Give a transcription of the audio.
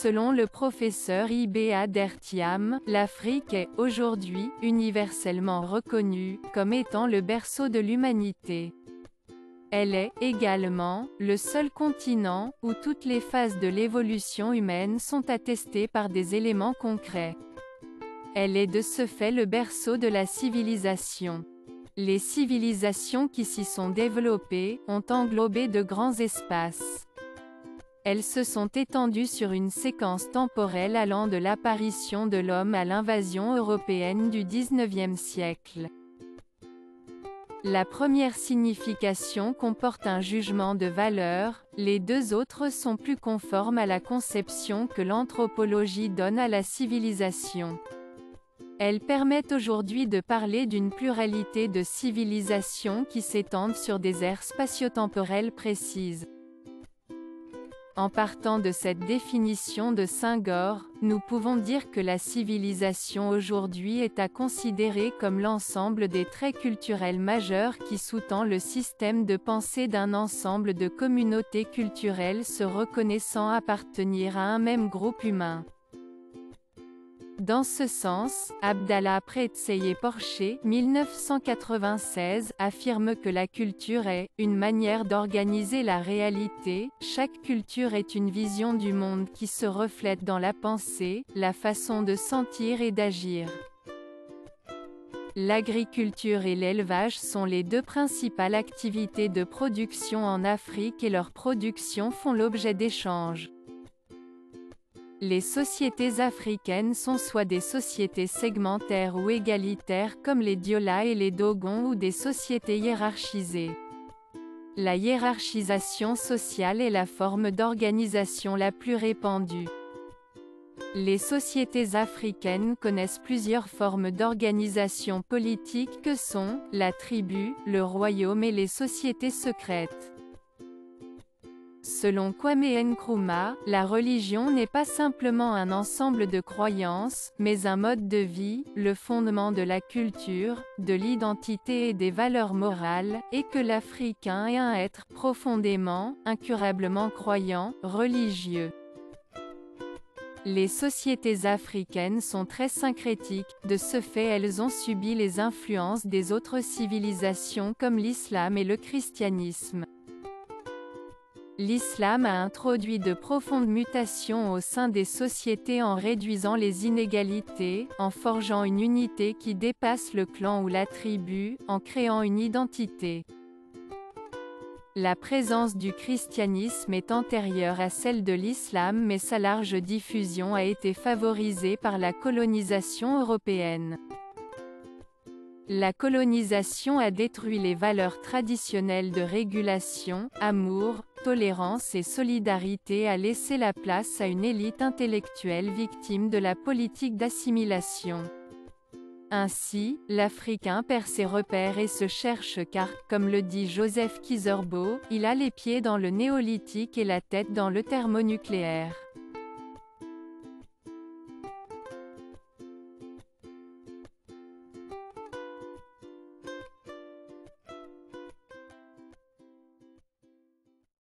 Selon le professeur Iba Der Thiam, l'Afrique est, aujourd'hui, universellement reconnue, comme étant le berceau de l'humanité. Elle est, également, le seul continent, où toutes les phases de l'évolution humaine sont attestées par des éléments concrets. Elle est de ce fait le berceau de la civilisation. Les civilisations qui s'y sont développées, ont englobé de grands espaces. Elles se sont étendues sur une séquence temporelle allant de l'apparition de l'homme à l'invasion européenne du XIXe siècle. La première signification comporte un jugement de valeur, les deux autres sont plus conformes à la conception que l'anthropologie donne à la civilisation. Elles permettent aujourd'hui de parler d'une pluralité de civilisations qui s'étendent sur des aires spatio-temporelles précises. En partant de cette définition de Senghor, nous pouvons dire que la civilisation aujourd'hui est à considérer comme l'ensemble des traits culturels majeurs qui sous-tend le système de pensée d'un ensemble de communautés culturelles se reconnaissant appartenir à un même groupe humain. Dans ce sens, Abdallah Pretseye Porcher 1996 affirme que la culture est « une manière d'organiser la réalité ». Chaque culture est une vision du monde qui se reflète dans la pensée, la façon de sentir et d'agir. L'agriculture et l'élevage sont les deux principales activités de production en Afrique et leurs productions font l'objet d'échanges. Les sociétés africaines sont soit des sociétés segmentaires ou égalitaires comme les Diola et les Dogons ou des sociétés hiérarchisées. La hiérarchisation sociale est la forme d'organisation la plus répandue. Les sociétés africaines connaissent plusieurs formes d'organisation politique que sont la tribu, le royaume et les sociétés secrètes. Selon Kwame Nkrumah, la religion n'est pas simplement un ensemble de croyances, mais un mode de vie, le fondement de la culture, de l'identité et des valeurs morales, et que l'Africain est un être profondément, incurablement croyant, religieux. Les sociétés africaines sont très syncrétiques, de ce fait elles ont subi les influences des autres civilisations comme l'islam et le christianisme. L'islam a introduit de profondes mutations au sein des sociétés en réduisant les inégalités, en forgeant une unité qui dépasse le clan ou la tribu, en créant une identité. La présence du christianisme est antérieure à celle de l'islam mais sa large diffusion a été favorisée par la colonisation européenne. La colonisation a détruit les valeurs traditionnelles de régulation, amour, tolérance et solidarité a laissé la place à une élite intellectuelle victime de la politique d'assimilation. Ainsi, l'Africain perd ses repères et se cherche car, comme le dit Joseph Kizerbo, il a les pieds dans le néolithique et la tête dans le thermonucléaire.